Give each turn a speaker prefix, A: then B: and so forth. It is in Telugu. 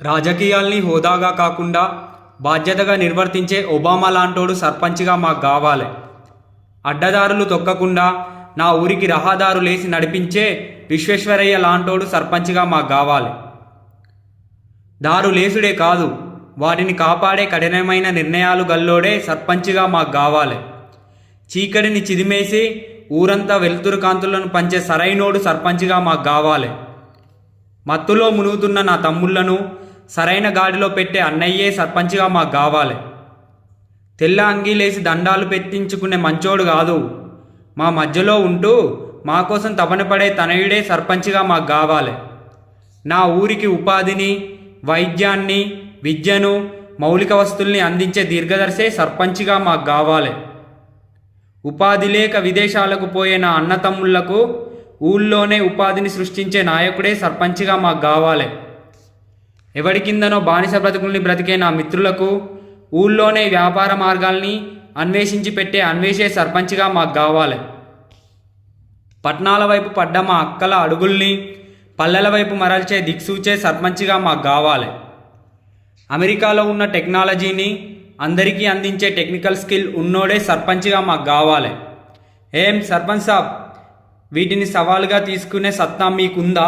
A: రాజకీయాల్ని హోదాగా కాకుండా బాధ్యతగా నిర్వర్తించే ఒబామా లాంటోడు సర్పంచ్గా మాకు కావాలి. అడ్డదారులు తొక్కకుండా నా ఊరికి రహదారులేసి నడిపించే విశ్వేశ్వరయ్య లాంటోడు సర్పంచ్గా మాకు కావాలి. దారులేసుడే కాదు, వాటిని కాపాడే కఠినమైన నిర్ణయాలు గల్లోడే సర్పంచ్గా మాకు కావాలి. చీకటిని చిదిమేసి ఊరంతా వెలుతురు కాంతులను పంచే సరైనోడు సర్పంచ్గా మాకు కావాలి. మత్తులో మునుగుతున్న నా తమ్ముళ్లను సరైన గాడిలో పెట్టే అన్నయ్యే సర్పంచ్గా మాకు కావాలి. తెల్ల అంగీలేసి దండాలు పెట్టించుకునే మంచోడు కాదు, మా మధ్యలో ఉంటూ మా కోసం తపనపడే తనయుడే సర్పంచ్గా మాకు కావాలి. నా ఊరికి ఉపాధిని, వైద్యాన్ని, విద్యను, మౌలిక వస్తువుల్ని అందించే దీర్ఘదర్శే సర్పంచ్గా మాకు కావాలి. ఉపాధి లేక విదేశాలకు పోయే నా అన్నతమ్ముళ్లకు ఊళ్ళోనే ఉపాధిని సృష్టించే నాయకుడే సర్పంచ్గా మాకు కావాలి. ఎవడి కిందనో బానిస బ్రతుకుల్ని బ్రతికే నా మిత్రులకు ఊళ్ళోనే వ్యాపార మార్గాల్ని అన్వేషించి పెట్టే అన్వేషే సర్పంచ్గా మాకు కావాలి. పట్నాల వైపు పడ్డ మా అక్కల అడుగుల్ని పల్లెల వైపు మరల్చే దిక్సూచే సర్పంచ్గా మాకు కావాలి. అమెరికాలో ఉన్న టెక్నాలజీని అందరికీ అందించే టెక్నికల్ స్కిల్ ఉన్నోడే సర్పంచ్గా మాకు కావాలి. ఏం సర్పంచ్ సాబ్, వీటిని సవాలుగా తీసుకునే సత్తా మీకుందా?